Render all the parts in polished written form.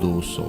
200,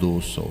200,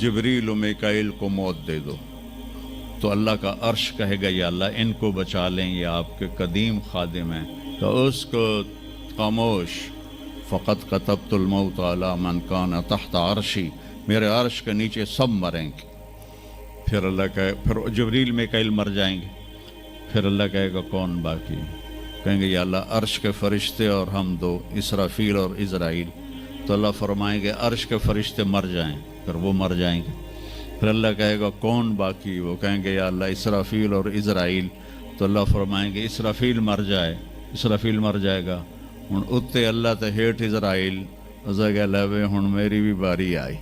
جبریل و میکائیل کو موت دے دو، تو اللہ کا عرش کہے گا یا اللہ ان کو بچا لیں، یہ آپ کے قدیم خادم ہیں، تو اس کو خاموش، فقط کتبت الموت علی من کان تحت عرشی، میرے عرش کے نیچے سب مریں گے۔ پھر اللہ کہے، پھر جبریل میکائیل مر جائیں گے، پھر اللہ کہے گا کون باقی؟ کہیں گے یا اللہ عرش کے فرشتے اور ہم دو، اسرافیل اور عزرائیل۔ تو اللہ فرمائیں گے عرش کے فرشتے مر جائیں، پھر وہ مر جائیں گے۔ پھر اللہ کہے گا کون باقی؟ وہ کہیں گے یا اللہ اسرافیل اور عزرائیل۔ تو اللہ فرمائیں گے اسرافیل مر جائے، اسرافیل مر جائے گا، ہن اتنے اللہ تے ہیٹھ عزرائیل، اسے کہ لے ہن میری بھی باری آئی،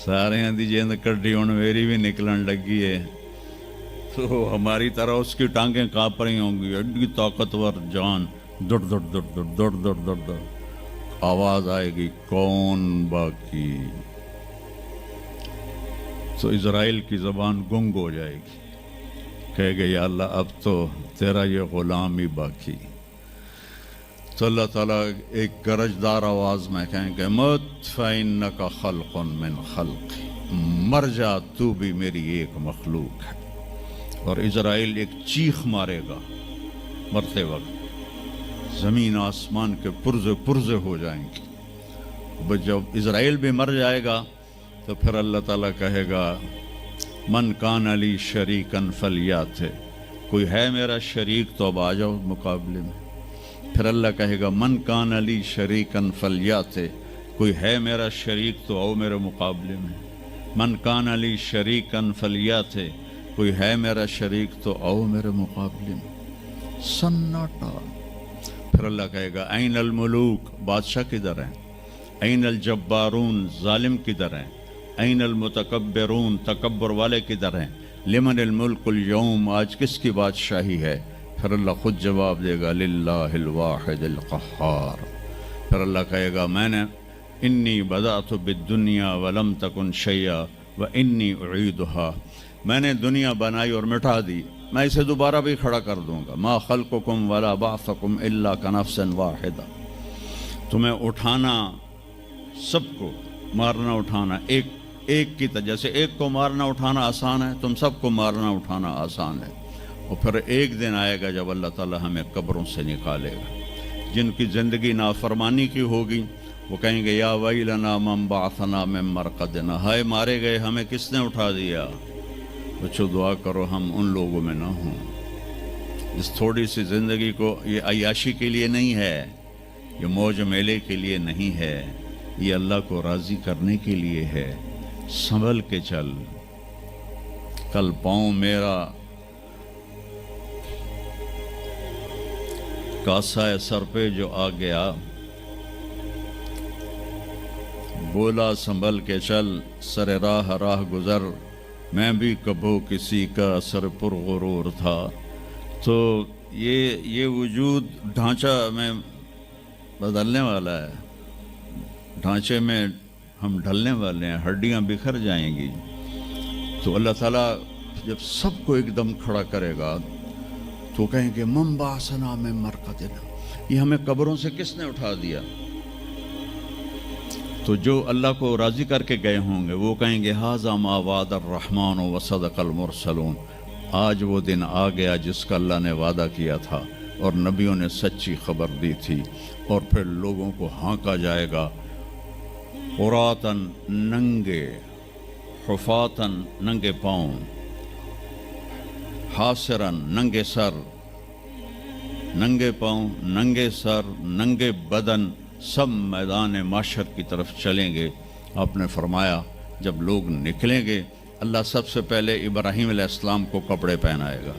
سارے دی جیند کڈی ہن میری بھی نکلن لگی ہے۔ تو ہماری طرح اس کی ٹانگیں کانپ رہی ہوں گی، ایڈی طاقتور جان، دڑ دڑ دڑ دڑ دڑ دڑ دڑ دڑ، آواز آئے گی کون باقی؟ تو اسرائیل کی زبان گنگ ہو جائے گی، کہے گے یا اللہ اب تو تیرا یہ غلام ہی باقی۔ تو اللہ تعالیٰ ایک گرجدار آواز میں کہیں گے مت فإنک خلق من خلق، مر جا تو بھی میری ایک مخلوق ہے۔ اور اسرائیل ایک چیخ مارے گا مرتے وقت، زمین آسمان کے پرزے پرزے ہو جائیں گے۔ جب اسرائیل بھی مر جائے گا تو پھر اللہ تعالیٰ کہے گا من کان علی شریکن فلیات، کوئی ہے میرا شریک تو اب آ جاؤ مقابلے میں۔ پھر اللہ کہے گا من کان علی شریکن فلیات، کوئی ہے میرا شریک تو آؤ میرے مقابلے میں۔ من کان علی شریکن فلیات، کوئی ہے میرا شریک تو آؤ میرے مقابلے میں۔ سناٹا۔ پھر اللہ کہے گا این الملوک، بادشاہ کدھر ہیں؟ این الجبارون، ظالم کدھر ہیں؟ این المتکبرون، تکبر والے کدھر ہیں؟ لمن الملک اليوم، آج کس کی بادشاہی ہے؟ پھر اللہ خود جواب دے گا للہ الواحد القہار۔ پھر اللہ کہے گا میں نے انی بدأت بالدنیا ولم تکن شیئا وانی اعیدها، میں نے دنیا بنائی اور مٹا دی، میں اسے دوبارہ بھی کھڑا کر دوں گا۔ ما خلقکم ولا بعثکم الا کنفس واحدہ، تمہیں اٹھانا، سب کو مارنا اٹھانا ایک کی طرح، جیسے ایک کو مارنا اٹھانا آسان ہے، تم سب کو مارنا اٹھانا آسان ہے۔ اور پھر ایک دن آئے گا جب اللہ تعالیٰ ہمیں قبروں سے نکالے گا۔ جن کی زندگی نافرمانی کی ہوگی وہ کہیں گے یا ویلنا من بعثنا من مرقدنا، ہائے مارے گئے ہمیں کس نے اٹھا دیا۔ بچوں دعا کرو ہم ان لوگوں میں نہ ہوں۔ اس تھوڑی سی زندگی کو یہ عیاشی کے لیے نہیں ہے، یہ موج میلے کے لیے نہیں ہے، یہ اللہ کو راضی کرنے کے لیے ہے۔ سنبھل کے چل، کل پاؤں میرا کاسا سر پہ جو آ گیا، بولا سنبھل کے چل سر راہ راہ گزر، میں بھی کبھو کسی کا سر پر غرور تھا۔ تو یہ وجود ڈھانچہ میں بدلنے والا ہے، ڈھانچے میں ہم ڈھلنے والے ہیں، ہڈیاں بکھر جائیں گی۔ تو اللہ تعالیٰ جب سب کو ایک دم کھڑا کرے گا تو کہیں گے من بعثنا من مرقدنا، یہ ہمیں قبروں سے کس نے اٹھا دیا؟ تو جو اللہ کو راضی کر کے گئے ہوں گے وہ کہیں گے ھذا ما وعد الرحمن وصدق المرسلون، آج وہ دن آ گیا جس کا اللہ نے وعدہ کیا تھا اور نبیوں نے سچی خبر دی تھی۔ اور پھر لوگوں کو ہانکا جائے گا، عراۃً ننگے، حفاۃً ننگے پاؤں، حاسراً ننگے سر، ننگے پاؤں، ننگے سر، ننگے بدن، سب میدان معاشر کی طرف چلیں گے۔ آپ نے فرمایا جب لوگ نکلیں گے اللہ سب سے پہلے ابراہیم علیہ السلام کو کپڑے پہنائے گا،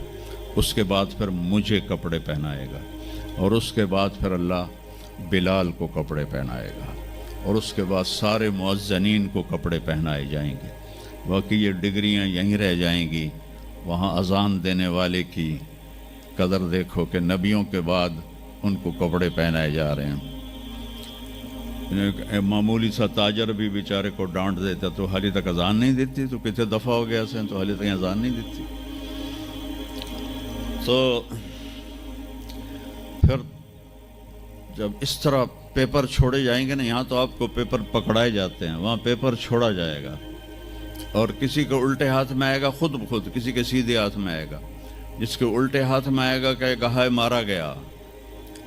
اس کے بعد پھر مجھے کپڑے پہنائے گا، اور اس کے بعد پھر اللہ بلال کو کپڑے پہنائے گا، اور اس کے بعد سارے مؤذنین کو کپڑے پہنائے جائیں گے۔ باقی یہ ڈگریاں یہیں رہ جائیں گی۔ وہاں اذان دینے والے کی قدر دیکھو کہ نبیوں کے بعد ان کو کپڑے پہنائے جا رہے ہیں۔ معمولی سا تاجر بھی بیچارے کو ڈانٹ دیتا تو حالی تک اذان نہیں دیتی، تو کتنے دفعہ ہو گیا سے تو حالی تک اذان نہیں دیتی۔ تو پھر جب اس طرح پیپر چھوڑے جائیں گے نا، یہاں تو آپ کو پیپر پکڑائے جاتے ہیں، وہاں پیپر چھوڑا جائے گا، اور کسی کے الٹے ہاتھ میں آئے گا خود بخود، کسی کے سیدھے ہاتھ میں آئے گا. جس کے الٹے ہاتھ میں آئے گا کہے گا ہائے مارا گیا،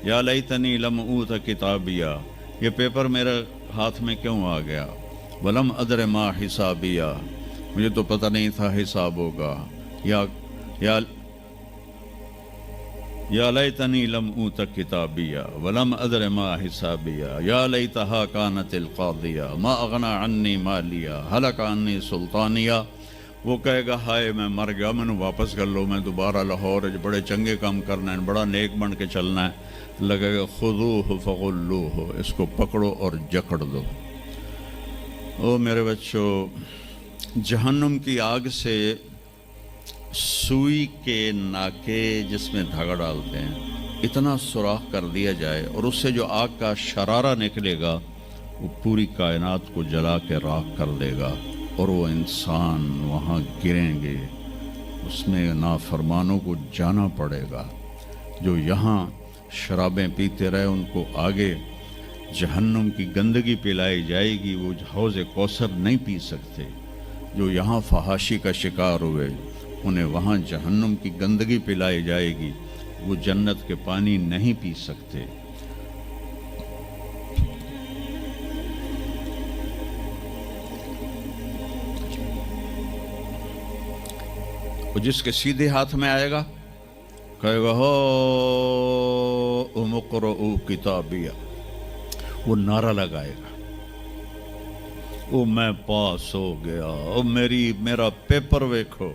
یا لیتنی لم اوت کتابیہ، یہ پیپر میرے ہاتھ میں کیوں آ گیا، ولم ادر ما حسابیہ، مجھے تو پتہ نہیں تھا حساب ہوگا، یا لیتنی لم اوت کتابیہ ولم ادر ما حسابیہ، یا لیتہا کانت القاضیہ ما اغنی عنی مالیہ ہلک عنی سلطانیہ. وہ کہے گا ہائے میں مر گیا، میں نے واپس کر لو، میں دوبارہ لاہور بڑے چنگے کام کرنا ہے، بڑا نیک بن کے چلنا ہے. لگے گا خذوہ فغلوہ، اس کو پکڑو اور جکڑ دو. او میرے بچوں، جہنم کی آگ سے سوئی کے ناکے جس میں دھاگا ڈالتے ہیں اتنا سوراخ کر دیا جائے، اور اس سے جو آگ کا شرارہ نکلے گا وہ پوری کائنات کو جلا کے راکھ کر دے گا، اور وہ انسان وہاں گریں گے، اس میں نافرمانوں کو جانا پڑے گا. جو یہاں شرابیں پیتے رہے ان کو آگے جہنم کی گندگی پلائی جائے گی، وہ حوض کوثر نہیں پی سکتے. جو یہاں فحاشی کا شکار ہوئے انہیں وہاں جہنم کی گندگی پلائی جائے گی، وہ جنت کے پانی نہیں پی سکتے. اور جس کے سیدھے ہاتھ میں آئے گا کہے گا ہو اقرؤ کتابیہ، وہ نعرہ لگائے گا او میں پاس ہو گیا، او میرا پیپر ویکھو.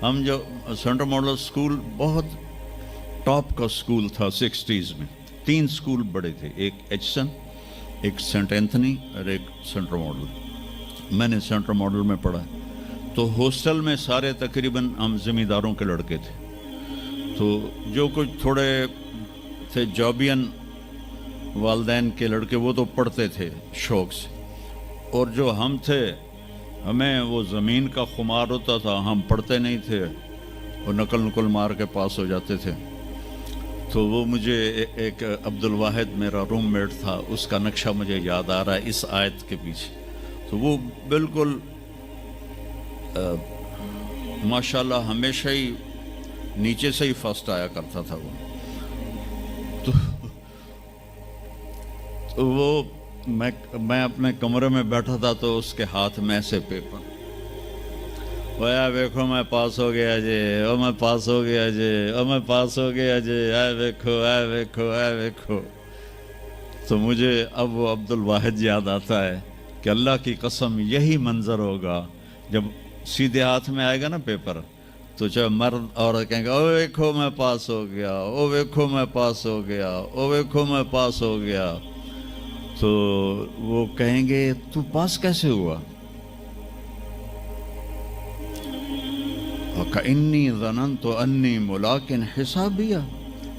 ہم جو سینٹرل ماڈل اسکول بہت ٹاپ کا اسکول تھا 60s میں، 3 اسکول بڑے تھے، ایک ایچسن، ایک سینٹ اینتھنی اور ایک سینٹرل ماڈل. میں نے سینٹرل ماڈل میں پڑھا، تو ہاسٹل میں سارے تقریباً ہم زمینداروں کے لڑکے تھے. تو جو کچھ تھوڑے تھے جابین والدین کے لڑکے وہ تو پڑھتے تھے شوق سے، اور جو ہم تھے ہمیں وہ زمین کا خمار ہوتا تھا، ہم پڑھتے نہیں تھے اور نقل مار کے پاس ہو جاتے تھے. تو وہ مجھے ایک عبد الواحد میرا روم میٹ تھا، اس کا نقشہ مجھے یاد آ رہا ہے اس آیت کے پیچھے. تو وہ بالکل ماشاءاللہ ہمیشہ ہی نیچے سے ہی فرسٹ آیا کرتا تھا. وہ تو وہ میں اپنے کمرے میں بیٹھا تھا تو اس کے ہاتھ میں ایسے پیپر، ویا ویکھو میں پاس ہو گیا جی، او میں پاس ہو گیا جی، او میں پاس ہو گیا جی، اے ویکھو اے ویکھو اے ویکھو. تو مجھے اب وہ عبد الواحد یاد آتا ہے کہ اللہ کی قسم یہی منظر ہوگا جب سیدھے ہاتھ میں آئے گا نا پیپر، تو چاہے مرد عورت کہیں گے او ویکھو میں پاس ہو گیا، او ویکھو میں پاس ہو گیا، او ویکھو میں پاس ہو گیا. تو وہ کہیں گے تو پاس کیسے ہوا؟ وَكَإِنِّي ظَنَنْتُ أَنِّي مُلَاقٍ حِسَابِيَّ،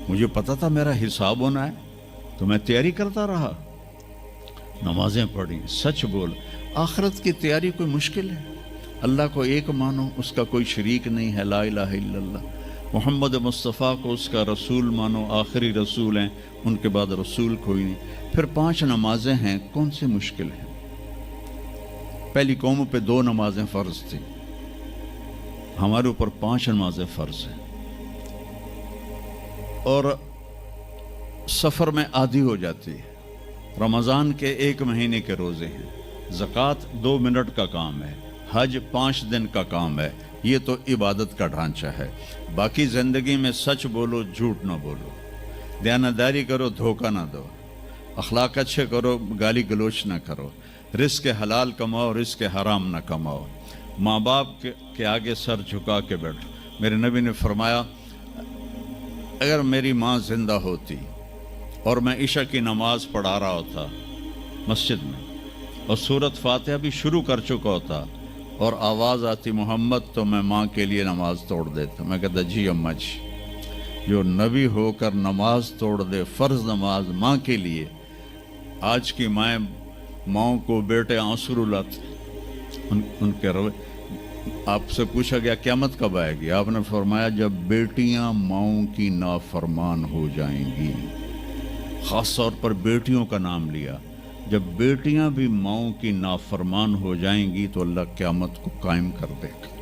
مجھے پتا تھا میرا حساب ہونا ہے تو میں تیاری کرتا رہا، نمازیں پڑھی، سچ بول. آخرت کی تیاری کوئی مشکل ہے؟ اللہ کو ایک مانو، اس کا کوئی شریک نہیں ہے، لا الہ الا اللہ. محمد مصطفیٰ کو اس کا رسول مانو، آخری رسول ہیں، ان کے بعد رسول کوئی نہیں. پھر 5 نمازیں ہیں، کون سی مشکل ہیں؟ پہلی قوموں پہ 2 نمازیں فرض تھیں، ہمارے اوپر 5 نمازیں فرض ہیں. اور سفر میں عادی ہو جاتی ہے. رمضان کے 1 مہینے کے روزے ہیں، زکوٰۃ 2 منٹ کا کام ہے، حج 5 دن کا کام ہے. یہ تو عبادت کا ڈھانچہ ہے. باقی زندگی میں سچ بولو، جھوٹ نہ بولو، دیانتداری کرو، دھوکہ نہ دو، اخلاق اچھے کرو، گالی گلوچ نہ کرو، رزق حلال کماؤ، رزق حرام نہ کماؤ. ماں باپ کے آگے سر جھکا کے بیٹھو. میرے نبی نے فرمایا اگر میری ماں زندہ ہوتی اور میں عشاء کی نماز پڑھا رہا ہوتا مسجد میں اور سورۃ فاتحہ بھی شروع کر چکا ہوتا اور آواز آتی محمد، تو میں ماں کے لیے نماز توڑ دیتا. میں کہتا جی اماں جی، جو نبی ہو کر نماز توڑ دے، فرض نماز ماں کے لیے. آج کی ماؤں کو بیٹے آنسو رلاتے ان کے روے. آپ سے پوچھا گیا قیامت کب آئے گی؟ آپ نے فرمایا جب بیٹیاں ماؤں کی نافرمان ہو جائیں گی. خاص طور پر بیٹیوں کا نام لیا. جب بیٹیاں بھی ماؤں کی نافرمان ہو جائیں گی تو اللہ قیامت کو قائم کر دے گا.